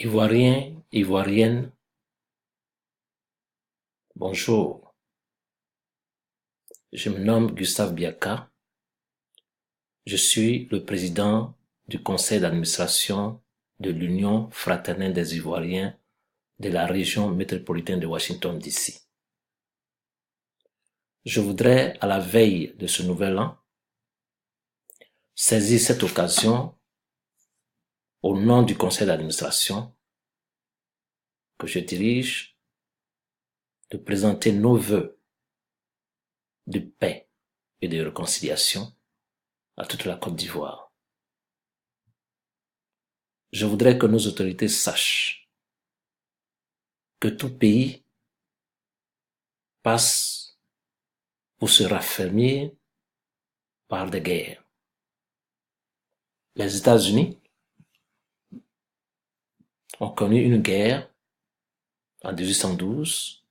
Ivoiriens, Ivoiriennes, bonjour. Je me nomme Gustave Biaka. Je suis le président du conseil d'administration de l'Union fraternelle des Ivoiriens de la région métropolitaine de Washington, D.C. Je voudrais, à la veille de ce nouvel an, saisir cette occasion au nom du conseil d'administration que je dirige, de présenter nos vœux de paix et de réconciliation à toute la Côte d'Ivoire. Je voudrais que nos autorités sachent que tout pays passe pour se raffermir par des guerres. Les États-Unis ont connu une guerre en 1812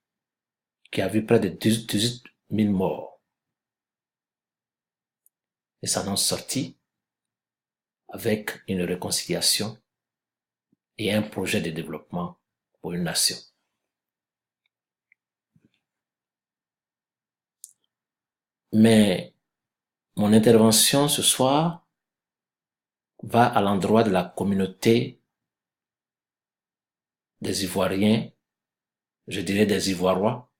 qui a vu près de 18 000 morts. Et s'en ont sorti avec une réconciliation et un projet de développement pour une nation. Mais mon intervention ce soir va à l'endroit de la communauté des Ivoiriens, je dirais des Ivoirois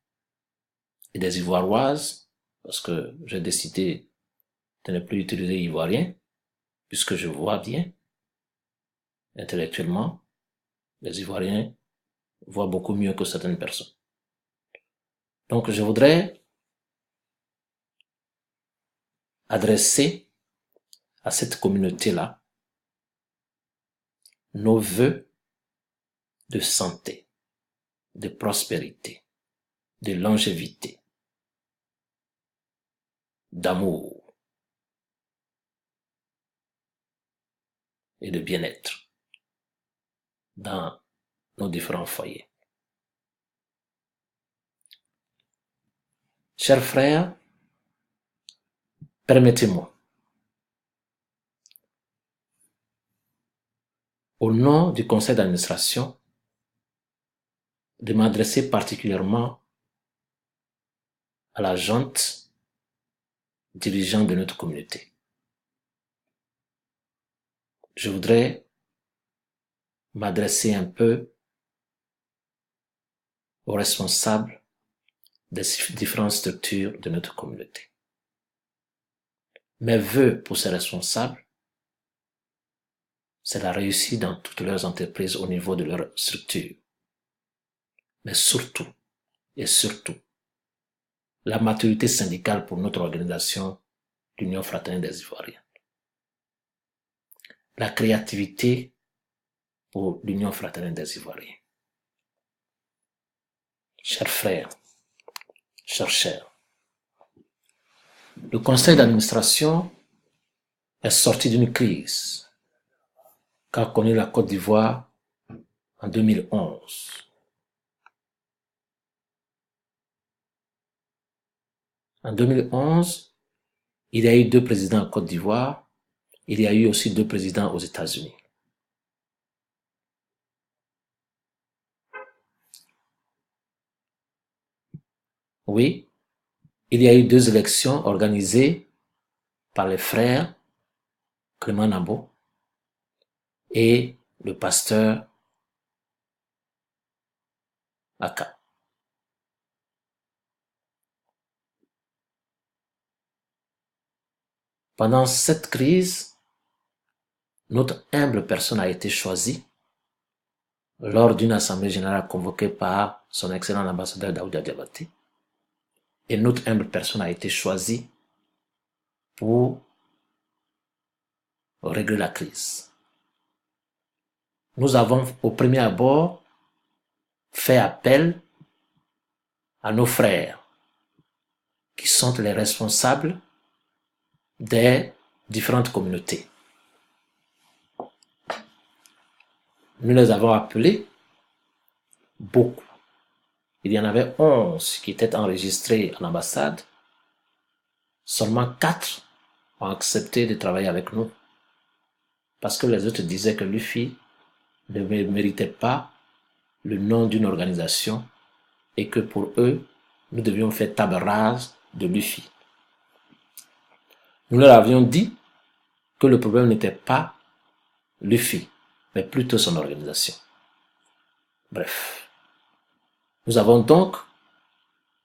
et des Ivoiroises, parce que j'ai décidé de ne plus utiliser Ivoirien, puisque je vois bien, intellectuellement, les Ivoiriens voient beaucoup mieux que certaines personnes. Donc je voudrais adresser à cette communauté-là nos vœux de santé, de prospérité, de longévité, d'amour et de bien-être dans nos différents foyers. Chers frères, permettez-moi, au nom du conseil d'administration, de m'adresser particulièrement à la junte dirigeante de notre communauté. Je voudrais m'adresser un peu aux responsables des différentes structures de notre communauté. Mes vœux pour ces responsables, c'est la réussite dans toutes leurs entreprises au niveau de leur structure. Mais surtout, et surtout, la maturité syndicale pour notre organisation, l'Union fraternelle des Ivoiriens. La créativité pour l'Union fraternelle des Ivoiriens. Chers frères, chers, le conseil d'administration est sorti d'une crise qu'a connue la Côte d'Ivoire en 2011. En 2011, il y a eu 2 présidents en Côte d'Ivoire, il y a eu aussi 2 présidents aux États-Unis. Oui, il y a eu 2 élections organisées par les frères Clément Nabo et le pasteur Aka. Pendant cette crise, notre humble personne a été choisie lors d'une assemblée générale convoquée par son excellent ambassadeur Daouda Diabaté. Et notre humble personne a été choisie pour régler la crise. Nous avons au premier abord fait appel à nos frères qui sont les responsables des différentes communautés. Nous les avons appelés beaucoup. Il y en avait 11 qui étaient enregistrés en ambassade. Seulement 4 ont accepté de travailler avec nous parce que les autres disaient que l'UFI ne méritaient pas le nom d'une organisation et que pour eux, nous devions faire table rase de l'UFI. Nous leur avions dit que le problème n'était pas l'UFI, mais plutôt son organisation. Bref. Nous avons donc,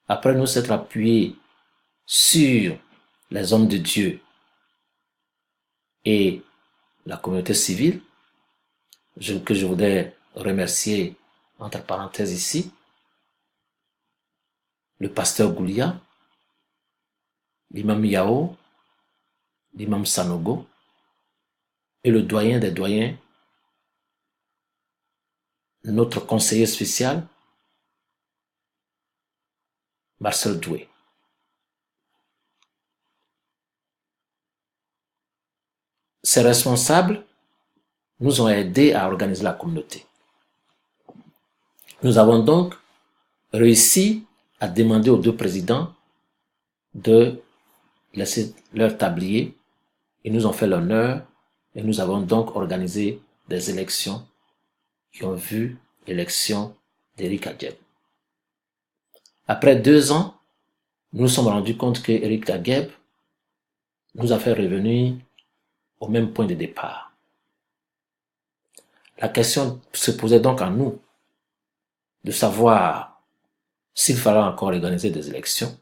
après nous s'être appuyés sur les hommes de Dieu et la communauté civile, que je voudrais remercier entre parenthèses ici, le pasteur Goulia, l'imam Yao, l'imam Sanogo et le doyen des doyens, notre conseiller spécial, Marcel Doué. Ces responsables nous ont aidés à organiser la communauté. Nous avons donc réussi à demander aux deux présidents de laisser leur tablier. Ils nous ont fait l'honneur et nous avons donc organisé des élections qui ont vu l'élection d'Éric Agueb. Après 2 ans, nous nous sommes rendus compte que Éric Agueb nous a fait revenir au même point de départ. La question se posait donc à nous de savoir s'il fallait encore organiser des élections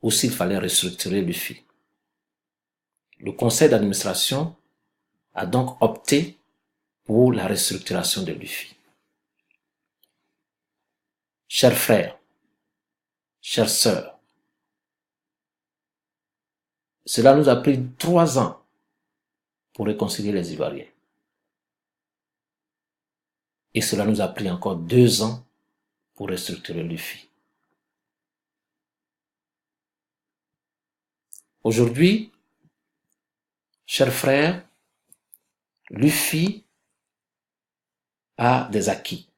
ou s'il fallait restructurer l'UFI. Le conseil d'administration a donc opté pour la restructuration de l'UFI. Chers frères, chères sœurs, cela nous a pris 3 ans pour réconcilier les Ivoiriens. Et cela nous a pris encore 2 ans pour restructurer l'UFI. Aujourd'hui, chers frères, l'UFI a des acquis.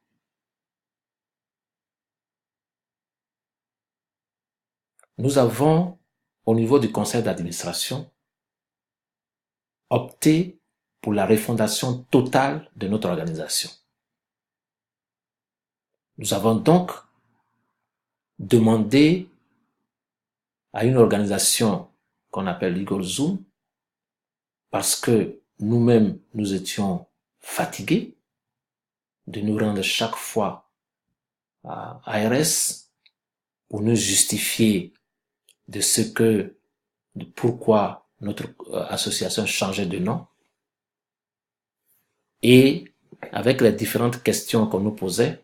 Nous avons, au niveau du conseil d'administration, opté pour la refondation totale de notre organisation. Nous avons donc demandé à une organisation qu'on appelle Igor Zoom, parce que nous-mêmes, nous étions fatigués de nous rendre chaque fois à ARS pour nous justifier de pourquoi notre association changeait de nom. Et avec les différentes questions qu'on nous posait,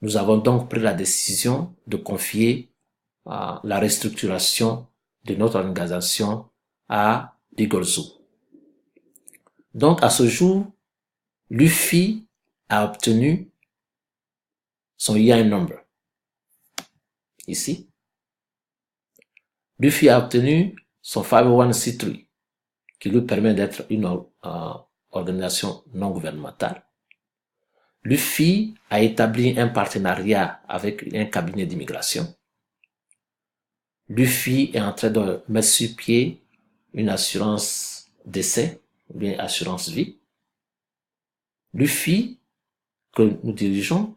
nous avons donc pris la décision de confier la restructuration de notre organisation à Digolzo. Donc, à ce jour, l'UFI a obtenu son EIN number. Ici. L'UFI a obtenu son 501c3, qui lui permet d'être une organisation non gouvernementale. L'UFI a établi un partenariat avec un cabinet d'immigration. L'UFI est en train de mettre sur pied une assurance décès, ou bien assurance vie. L'UFI, que nous dirigeons,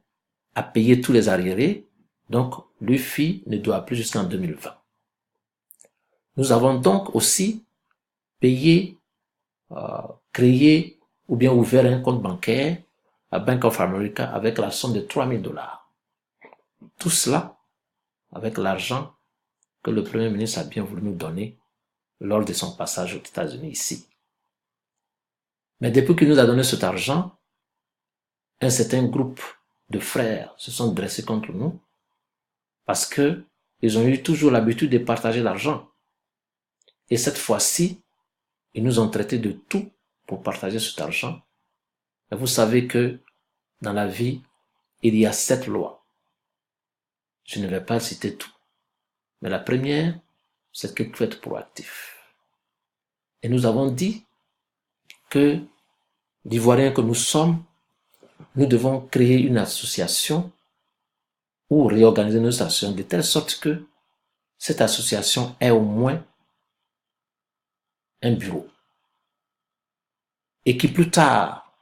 a payé tous les arriérés, donc l'UFI ne doit plus jusqu'en 2020. Nous avons donc aussi payé, créé ou bien ouvert un compte bancaire à Bank of America avec la somme de $3,000. Tout cela avec l'argent que le Premier ministre a bien voulu nous donner lors de son passage aux États-Unis ici. Mais depuis qu'il nous a donné cet argent, un certain groupe de frères se sont dressés contre nous parce que ils ont eu toujours l'habitude de partager l'argent. Et cette fois-ci, ils nous ont traités de tout pour partager cet argent. Et vous savez que dans la vie, il y a 7 lois. Je ne vais pas citer tout. Mais la première, c'est qu'il faut être proactif. Et nous avons dit que l'Ivoirien que nous sommes, nous devons créer une association ou réorganiser nos associations de telle sorte que cette association ait au moins un bureau. Et qui plus tard,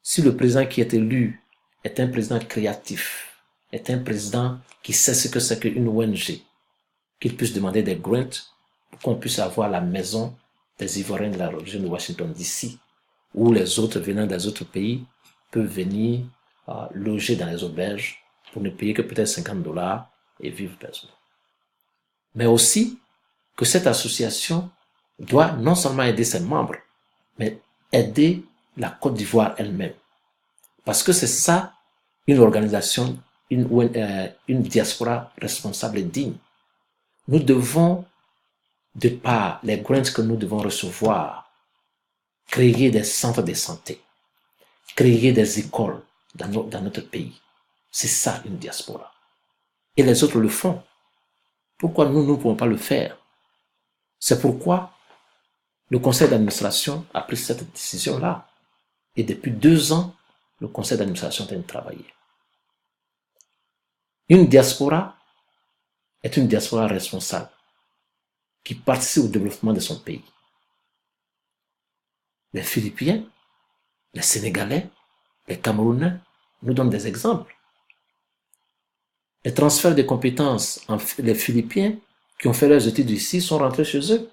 si le président qui est élu est un président créatif, est un président qui sait ce que c'est qu'une ONG, qu'il puisse demander des grants pour qu'on puisse avoir la maison des Ivoiriens de la région de Washington DC, où les autres venant des autres pays peuvent venir loger dans les auberges pour ne payer que peut-être $50 et vivre paisiblement. Mais aussi que cette association doit non seulement aider ses membres, mais aider la Côte d'Ivoire elle-même. Parce que c'est ça, une organisation, une diaspora responsable et digne. Nous devons, de par les grants que nous devons recevoir, créer des centres de santé, créer des écoles dans notre pays. C'est ça une diaspora. Et les autres le font. Pourquoi nous ne pouvons pas le faire? C'est pourquoi le conseil d'administration a pris cette décision-là. Et depuis 2 ans, le conseil d'administration est en train de travailler. Une diaspora est une diaspora responsable qui participe au développement de son pays. Les Philippiens, les Sénégalais, les Camerounais nous donnent des exemples. Les transferts de compétences, les Philippiens qui ont fait leurs études ici sont rentrés chez eux.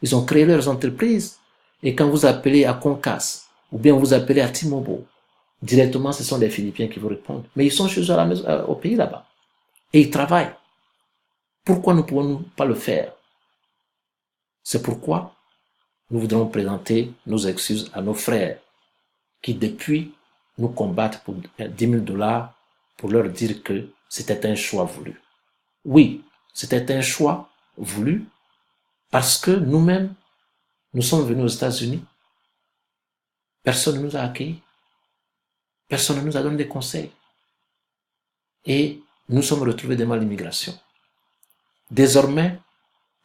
Ils ont créé leurs entreprises. Et quand vous appelez à Concas, ou bien vous appelez à T-Mobile, directement ce sont les Philippiens qui vous répondent. Mais ils sont chez eux à la maison, au pays là-bas. Et ils travaillent. Pourquoi ne pouvons-nous pas le faire? C'est pourquoi nous voudrons présenter nos excuses à nos frères qui depuis nous combattent pour $10 000 pour leur dire que c'était un choix voulu. Oui, c'était un choix voulu parce que nous-mêmes, nous sommes venus aux États-Unis. Personne ne nous a accueillis. Personne ne nous a donné des conseils. Et nous sommes retrouvés devant l'immigration. Désormais,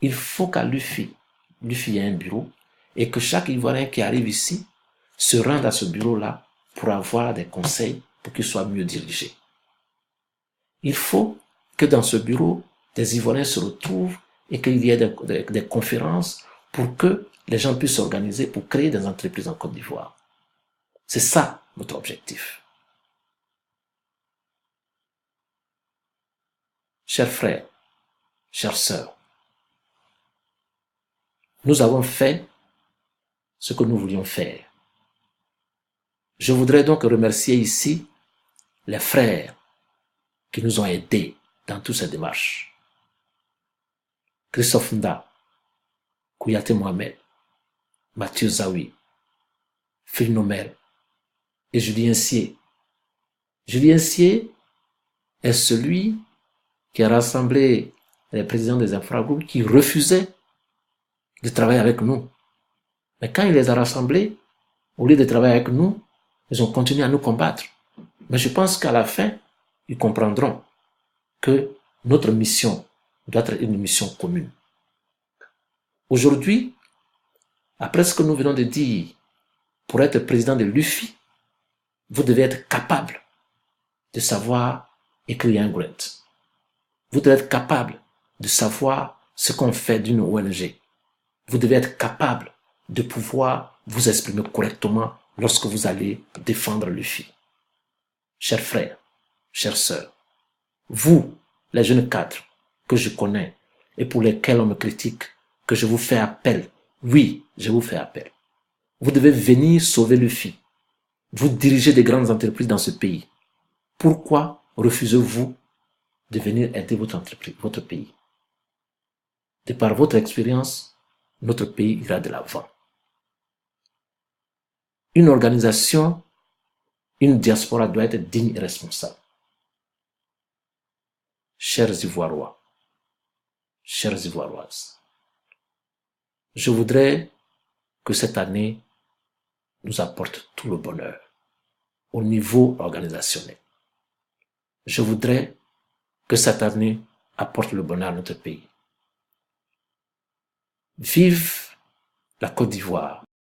il faut qu'à l'UFI ait un bureau et que chaque Ivoirien qui arrive ici se rende à ce bureau-là pour avoir des conseils pour qu'il soit mieux dirigé. Il faut que dans ce bureau, des Ivoiriens se retrouvent et qu'il y ait des conférences pour que les gens puissent s'organiser pour créer des entreprises en Côte d'Ivoire. C'est ça notre objectif. Chers frères, chères sœurs, nous avons fait ce que nous voulions faire. Je voudrais donc remercier ici les frères qui nous ont aidés dans toutes ces démarches. Christophe Nda, Kouyaté Mohamed, Mathieu Zawi, Phil Nomel et Julien Sier. Julien Sier est celui qui a rassemblé les présidents des infragroupes qui refusaient de travailler avec nous. Mais quand il les a rassemblés, au lieu de travailler avec nous, ils ont continué à nous combattre. Mais je pense qu'à la fin, ils comprendront que notre mission doit être une mission commune. Aujourd'hui, après ce que nous venons de dire, pour être président de l'UFI, vous devez être capable de savoir écrire un grant. Vous devez être capable de savoir ce qu'on fait d'une ONG. Vous devez être capable de pouvoir vous exprimer correctement lorsque vous allez défendre l'UFI. Chers frères, chères sœurs, vous, les jeunes cadres que je connais et pour lesquels on me critique, que je vous fais appel, oui, je vous fais appel. Vous devez venir sauver l'UFI. Vous dirigez des grandes entreprises dans ce pays. Pourquoi refusez-vous de venir aider votre entreprise, votre pays? De par votre expérience, notre pays ira de l'avant. Une organisation, une diaspora doit être digne et responsable. Chers Ivoiriens, chères Ivoiriennes, je voudrais que cette année nous apporte tout le bonheur au niveau organisationnel. Je voudrais que cette année apporte le bonheur à notre pays. Vive la Côte d'Ivoire,